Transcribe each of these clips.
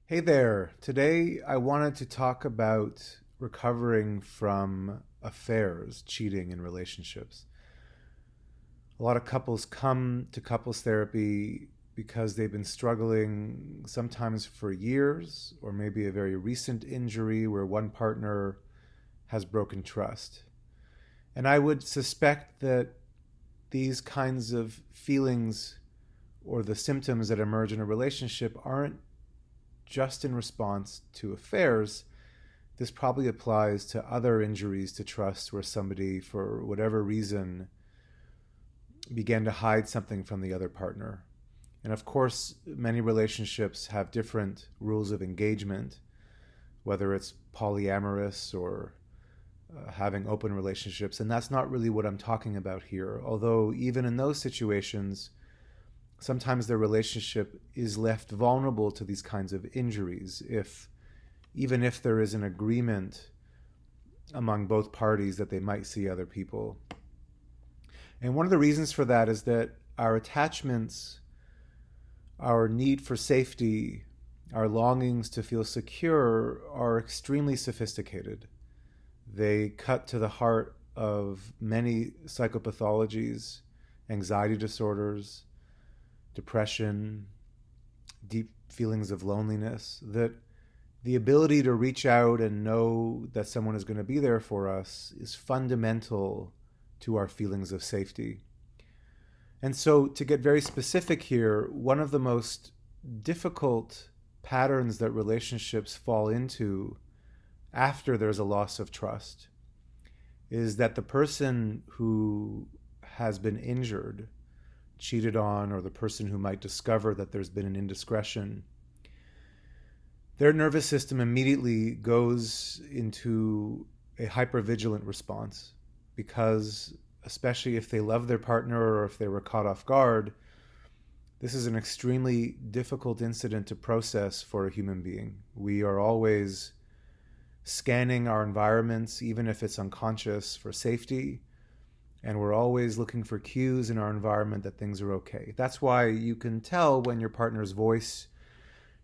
Hey there. Today I wanted to talk about recovering from affairs, cheating in relationships. A lot of couples come to couples therapy because they've been struggling sometimes for years, or maybe a very recent injury where one partner has broken trust. And I would suspect that these kinds of feelings or the symptoms that emerge in a relationship aren't just in response to affairs. This probably applies to other injuries to trust where somebody, for whatever reason, began to hide something from the other partner. And of course, many relationships have different rules of engagement, whether it's polyamorous or having open relationships. And that's not really what I'm talking about here. Although, even in those situations, sometimes the relationship is left vulnerable to these kinds of injuries if even if there is an agreement among both parties that they might see other people. And one of the reasons for that is that our attachments, our need for safety, our longings to feel secure are extremely sophisticated. They cut to the heart of many psychopathologies, anxiety disorders, depression, deep feelings of loneliness, that the ability to reach out and know that someone is going to be there for us is fundamental to our feelings of safety. And so, to get very specific here, one of the most difficult patterns that relationships fall into after there's a loss of trust is that the person who has been injured, cheated on, or the person who might discover that there's been an indiscretion, their nervous system immediately goes into a hypervigilant response because, especially if they love their partner or if they were caught off guard, this is an extremely difficult incident to process for a human being. We are always scanning our environments, even if it's unconscious, for safety, and we're always looking for cues in our environment that things are okay. That's why you can tell when your partner's voice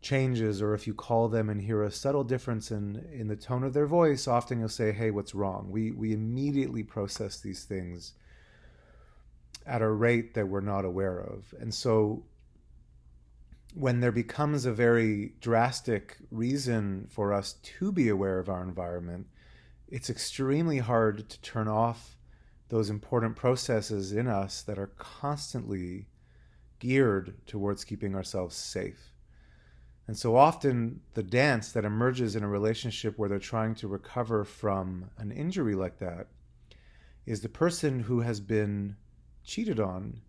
changes, or if you call them and hear a subtle difference in the tone of their voice, often you'll say, hey, what's wrong? We immediately process these things at a rate that we're not aware of. And so when there becomes a very drastic reason for us to be aware of our environment, it's extremely hard to turn off those important processes in us that are constantly geared towards keeping ourselves safe. And so often the dance that emerges in a relationship where they're trying to recover from an injury like that is the person who has been cheated on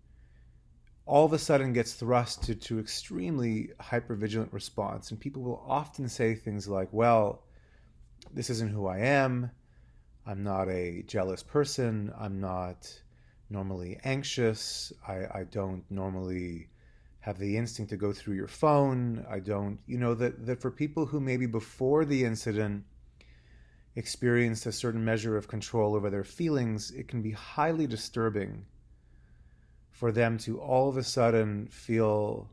all of a sudden gets thrust to extremely hypervigilant response. And people will often say things like, well, this isn't who I am. I'm not a jealous person. I'm not normally anxious. I don't normally have the instinct to go through your phone. I don't, that for people who maybe before the incident experienced a certain measure of control over their feelings, it can be highly disturbing for them to all of a sudden feel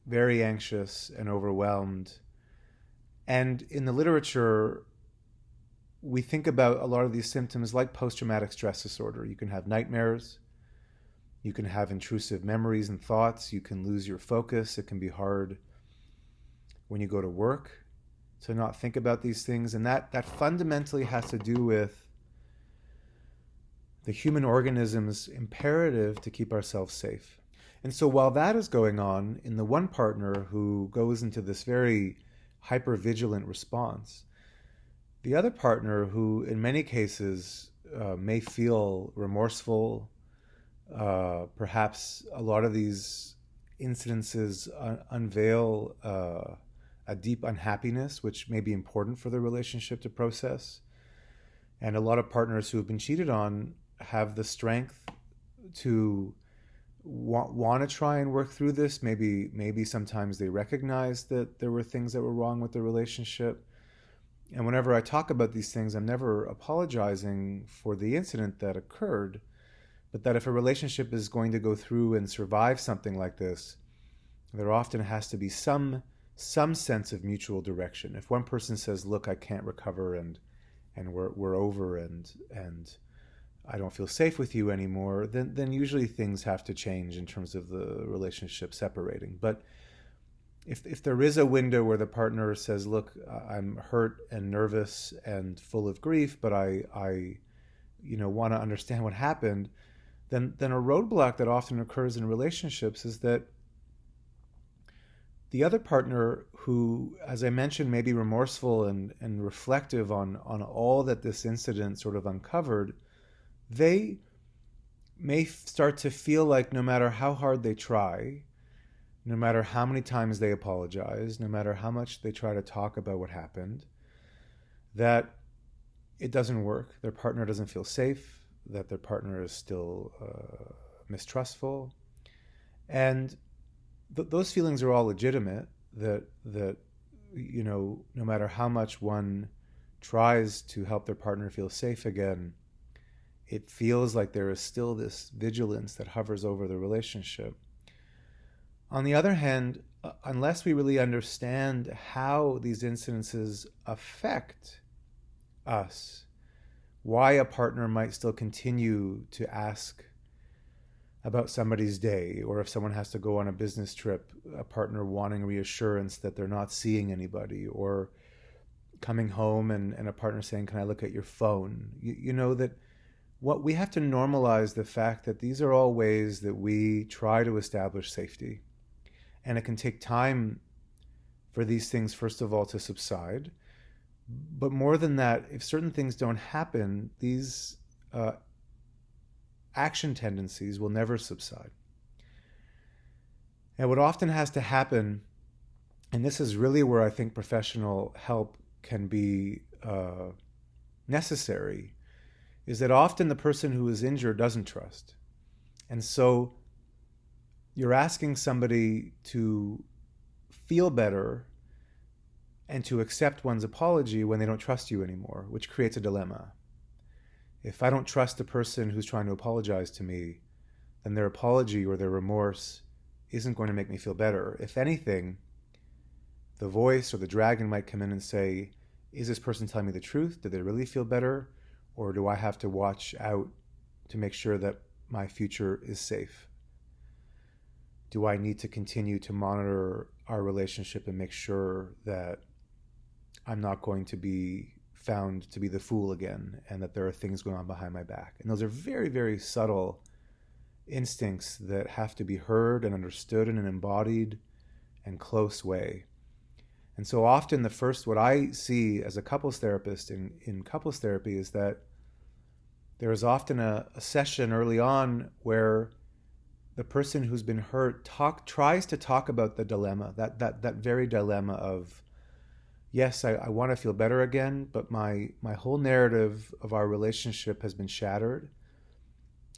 very anxious and overwhelmed. And in the literature, we think about a lot of these symptoms like post-traumatic stress disorder. You can have nightmares. You can have intrusive memories and thoughts. You can lose your focus. It can be hard when you go to work to not think about these things. And that fundamentally has to do with the human organism's imperative to keep ourselves safe. And so while that is going on in the one partner who goes into this very hypervigilant response, the other partner who in many cases may feel remorseful, perhaps a lot of these incidences unveil a deep unhappiness, which may be important for the relationship to process. And a lot of partners who have been cheated on have the strength to want to try and work through this. Maybe sometimes they recognize that there were things that were wrong with the relationship. And whenever I talk about these things, I'm never apologizing for the incident that occurred, but that if a relationship is going to go through and survive something like this, there often has to be some some sense of mutual direction. If one person says, "Look, I can't recover, and we're over, and I don't feel safe with you anymore," then usually things have to change in terms of the relationship separating. But if there is a window where the partner says, "Look, I'm hurt and nervous and full of grief, but I want to understand what happened," then a roadblock that often occurs in relationships is that the other partner, who, as I mentioned, may be remorseful and reflective on all that this incident sort of uncovered, they may start to feel like no matter how hard they try, no matter how many times they apologize, no matter how much they try to talk about what happened, that it doesn't work. Their partner doesn't feel safe, that their partner is still mistrustful. And those feelings are all legitimate, that no matter how much one tries to help their partner feel safe again, it feels like there is still this vigilance that hovers over the relationship. On the other hand, unless we really understand how these incidences affect us, why a partner might still continue to ask about somebody's day, or if someone has to go on a business trip, a partner wanting reassurance that they're not seeing anybody, or coming home and a partner saying, "Can I look at your phone?" You know that what we have to normalize the fact that these are all ways that we try to establish safety. And it can take time for these things, first of all, to subside. But more than that, if certain things don't happen, these action tendencies will never subside. And what often has to happen, and this is really where I think professional help can be necessary, is that often the person who is injured doesn't trust. And so you're asking somebody to feel better and to accept one's apology when they don't trust you anymore, which creates a dilemma. If I don't trust the person who's trying to apologize to me, then their apology or their remorse isn't going to make me feel better. If anything, the voice or the dragon might come in and say, "Is this person telling me the truth? Do they really feel better? Or do I have to watch out to make sure that my future is safe? Do I need to continue to monitor our relationship and make sure that I'm not going to be found to be the fool again, and that there are things going on behind my back?" And those are very, very subtle instincts that have to be heard and understood in an embodied and close way. And so often what I see as a couples therapist in couples therapy is that there is often a session early on where the person who's been hurt tries to talk about the dilemma, that very dilemma of, yes, I want to feel better again, but my whole narrative of our relationship has been shattered,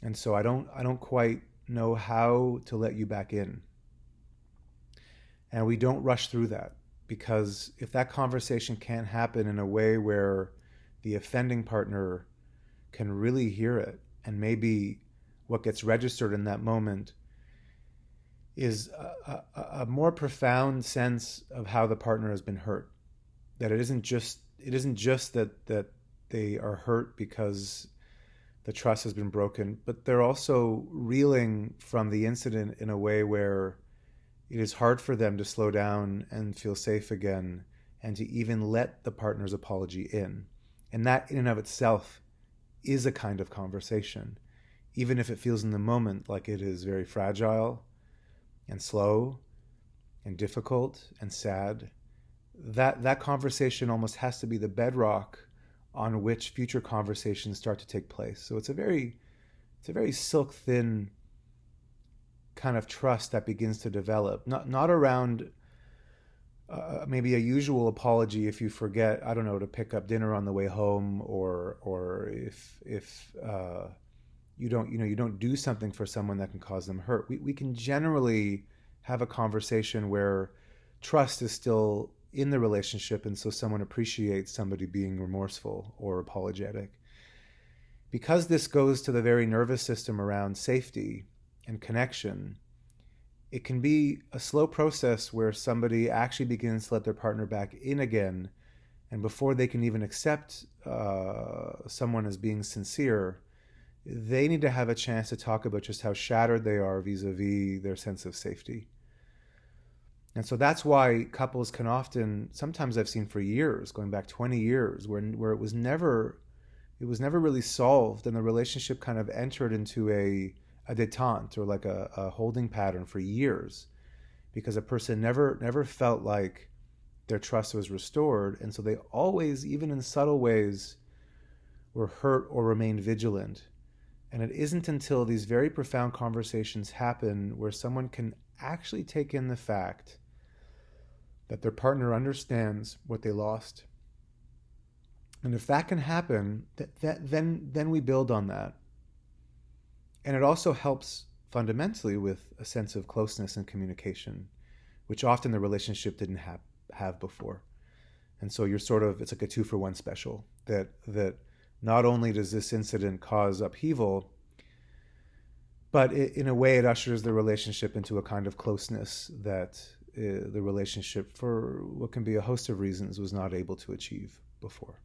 and so I don't quite know how to let you back in. And we don't rush through that, because if that conversation can't happen in a way where the offending partner can really hear it, and maybe what gets registered in that moment is a more profound sense of how the partner has been hurt. That it isn't just that they are hurt because the trust has been broken, but they're also reeling from the incident in a way where it is hard for them to slow down and feel safe again, and to even let the partner's apology in. And that in and of itself is a kind of conversation, even if it feels in the moment like it is very fragile and slow and difficult and sad. That conversation almost has to be the bedrock on which future conversations start to take place. So it's a very silk thin kind of trust that begins to develop, not around maybe a usual apology if you forget, I don't know, to pick up dinner on the way home, or if you don't do something for someone that can cause them hurt. We can generally have a conversation where trust is still in the relationship, and so someone appreciates somebody being remorseful or apologetic. Because this goes to the very nervous system around safety and connection, it can be a slow process where somebody actually begins to let their partner back in again, and before they can even accept someone as being sincere, they need to have a chance to talk about just how shattered they are vis-a-vis their sense of safety. And so that's why couples can often, sometimes I've seen for years, going back 20 years, where it was never really solved, and the relationship kind of entered into a detente, or like a holding pattern for years, because a person never felt like their trust was restored, and so they always, even in subtle ways, were hurt or remained vigilant. And it isn't until these very profound conversations happen where someone can actually take in the fact that their partner understands what they lost. And if that can happen, then we build on that. And it also helps fundamentally with a sense of closeness and communication, which often the relationship didn't have before. And so it's like a 2-for-1 special, that not only does this incident cause upheaval, but in a way it ushers the relationship into a kind of closeness that the relationship, for what can be a host of reasons, was not able to achieve before.